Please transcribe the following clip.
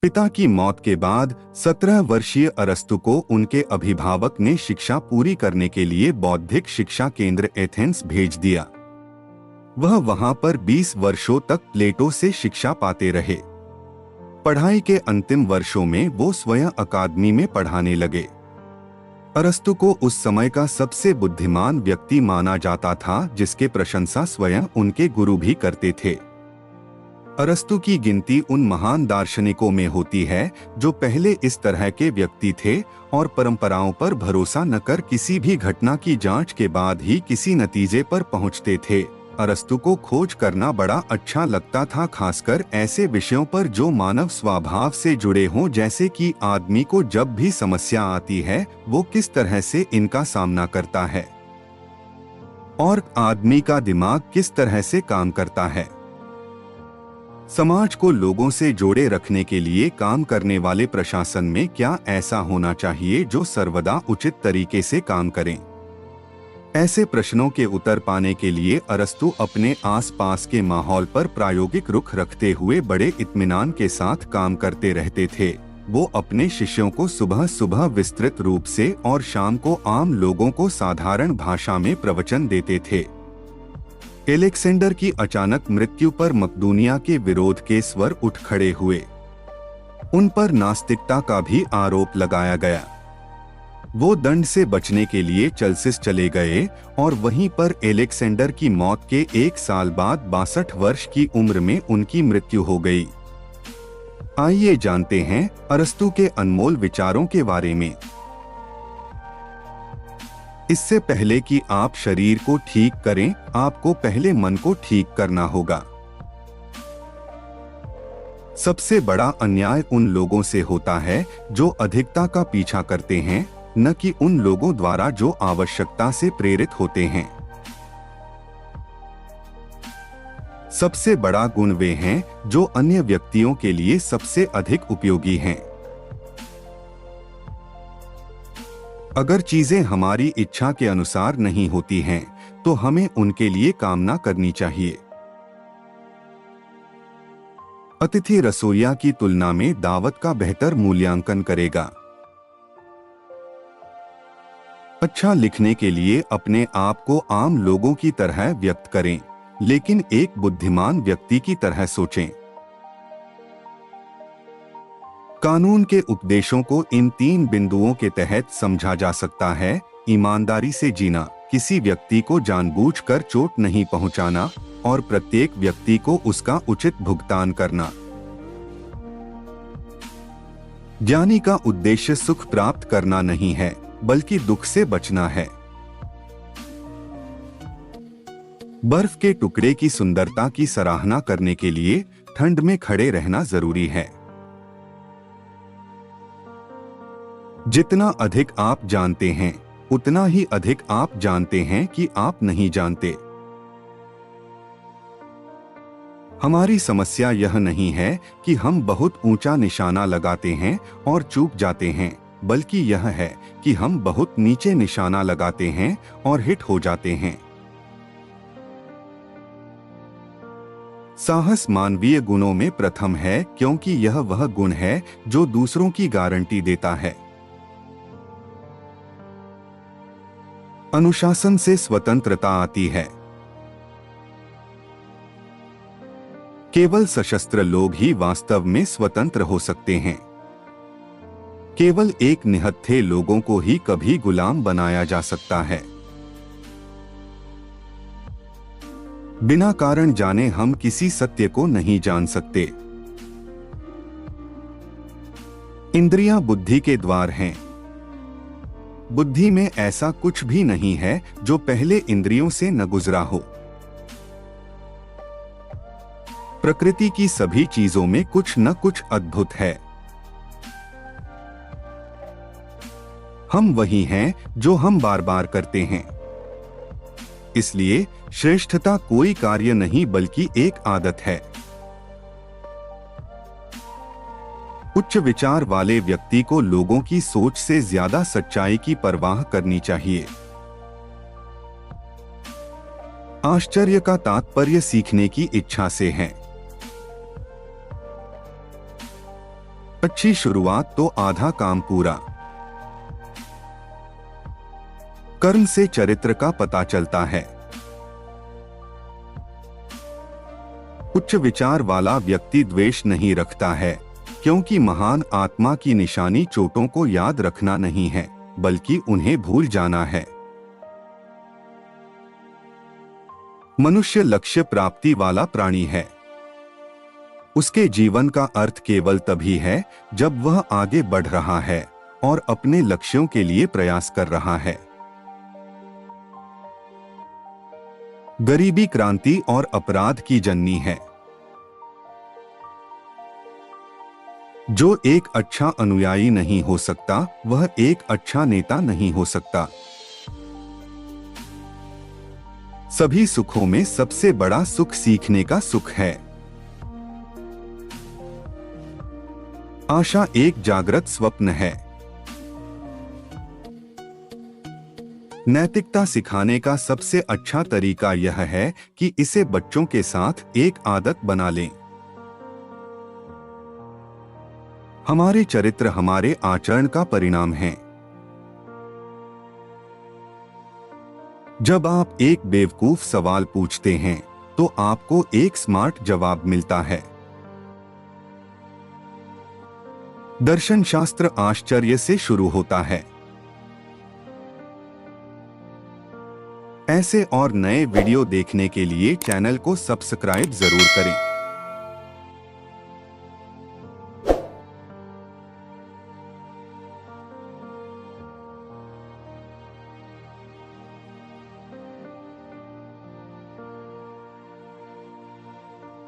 पिता की मौत के बाद 17 वर्षीय अरस्तु को उनके अभिभावक ने शिक्षा पूरी करने के लिए बौद्धिक शिक्षा केंद्र एथेंस भेज दिया। वह वहां पर 20 वर्षों तक प्लेटो से शिक्षा पाते रहे। पढ़ाई के अंतिम वर्षों में वो स्वयं अकादमी में पढ़ाने लगे। अरस्तु को उस समय का सबसे बुद्धिमान व्यक्ति माना जाता था, जिसके प्रशंसा स्वयं उनके गुरु भी करते थे। अरस्तु की गिनती उन महान दार्शनिकों में होती है जो पहले इस तरह के व्यक्ति थे और परंपराओं पर भरोसा न कर किसी भी घटना की जांच के बाद ही किसी नतीजे पर पहुंचते थे। अरस्तु को खोज करना बड़ा अच्छा लगता था, खासकर ऐसे विषयों पर जो मानव स्वभाव से जुड़े हों, जैसे कि आदमी को जब भी समस्या आती है वो किस तरह से इनका सामना करता है और आदमी का दिमाग किस तरह से काम करता है। समाज को लोगों से जोड़े रखने के लिए काम करने वाले प्रशासन में क्या ऐसा होना चाहिए जो सर्वदा उचित तरीके से काम करें? ऐसे प्रश्नों के उत्तर पाने के लिए अरस्तु अपने आसपास के माहौल पर प्रायोगिक रुख रखते हुए बड़े इत्मीनान के साथ काम करते रहते थे। वो अपने शिष्यों को सुबह सुबह विस्तृत रूप से और शाम को आम लोगों को साधारण भाषा में प्रवचन देते थे। एलेक्सेंडर की अचानक मृत्यु पर मकदूनिया के विरोध के स्वर उठ खड़े हुए। उन पर नास्तिकता का भी आरोप लगाया गया। वो दंड से बचने के लिए चलसिस चले गए और वहीं पर एलेक्सेंडर की मौत के 1 साल बाद 62 वर्ष की उम्र में उनकी मृत्यु हो गई। आइए जानते हैं अरस्तु के अनमोल विचारों के बारे में। इससे पहले कि आप शरीर को ठीक करें, आपको पहले मन को ठीक करना होगा। सबसे बड़ा अन्याय उन लोगों से होता है जो अधिकता का पीछा करते हैं, न कि उन लोगों द्वारा जो आवश्यकता से प्रेरित होते हैं। सबसे बड़ा गुण वे हैं जो अन्य व्यक्तियों के लिए सबसे अधिक उपयोगी हैं। अगर चीजें हमारी इच्छा के अनुसार नहीं होती हैं, तो हमें उनके लिए कामना करनी चाहिए। अतिथि रसोइया की तुलना में दावत का बेहतर मूल्यांकन करेगा। अच्छा लिखने के लिए अपने आप को आम लोगों की तरह व्यक्त करें, लेकिन एक बुद्धिमान व्यक्ति की तरह सोचें। कानून के उपदेशों को इन 3 बिंदुओं के तहत समझा जा सकता है: ईमानदारी से जीना, किसी व्यक्ति को जानबूझकर चोट नहीं पहुंचाना और प्रत्येक व्यक्ति को उसका उचित भुगतान करना। ज्ञानी का उद्देश्य सुख प्राप्त करना नहीं है, बल्कि दुख से बचना है। बर्फ के टुकड़े की सुंदरता की सराहना करने के लिए ठंड में खड़े रहना जरूरी है। जितना अधिक आप जानते हैं, उतना ही अधिक आप जानते हैं कि आप नहीं जानते। हमारी समस्या यह नहीं है कि हम बहुत ऊंचा निशाना लगाते हैं और चूक जाते हैं, बल्कि यह है कि हम बहुत नीचे निशाना लगाते हैं और हिट हो जाते हैं। साहस मानवीय गुणों में प्रथम है, क्योंकि यह वह गुण है जो दूसरों की गारंटी देता है। अनुशासन से स्वतंत्रता आती है। केवल सशस्त्र लोग ही वास्तव में स्वतंत्र हो सकते हैं। केवल एक निहत्थे लोगों को ही कभी गुलाम बनाया जा सकता है। बिना कारण जाने हम किसी सत्य को नहीं जान सकते। इंद्रियां बुद्धि के द्वार हैं। बुद्धि में ऐसा कुछ भी नहीं है जो पहले इंद्रियों से न गुजरा हो। प्रकृति की सभी चीजों में कुछ न कुछ अद्भुत है। हम वही हैं जो हम बार बार करते हैं। इसलिए श्रेष्ठता कोई कार्य नहीं बल्कि एक आदत है। उच्च विचार वाले व्यक्ति को लोगों की सोच से ज्यादा सच्चाई की परवाह करनी चाहिए। आश्चर्य का तात्पर्य सीखने की इच्छा से है। अच्छी शुरुआत तो आधा काम पूरा। कर्म से चरित्र का पता चलता है। उच्च विचार वाला व्यक्ति द्वेष नहीं रखता है, क्योंकि महान आत्मा की निशानी चोटों को याद रखना नहीं है, बल्कि उन्हें भूल जाना है। मनुष्य लक्ष्य प्राप्ति वाला प्राणी है। उसके जीवन का अर्थ केवल तभी है जब वह आगे बढ़ रहा है और अपने लक्ष्यों के लिए प्रयास कर रहा है। गरीबी क्रांति और अपराध की जननी है। जो एक अच्छा अनुयायी नहीं हो सकता, वह एक अच्छा नेता नहीं हो सकता। सभी सुखों में सबसे बड़ा सुख सीखने का सुख है। आशा एक जागृत स्वप्न है। नैतिकता सिखाने का सबसे अच्छा तरीका यह है कि इसे बच्चों के साथ एक आदत बना लें। हमारे चरित्र हमारे आचरण का परिणाम हैं। जब आप एक बेवकूफ सवाल पूछते हैं, तो आपको एक स्मार्ट जवाब मिलता है। दर्शन शास्त्र आश्चर्य से शुरू होता है। ऐसे और नए वीडियो देखने के लिए चैनल को सब्सक्राइब जरूर करें।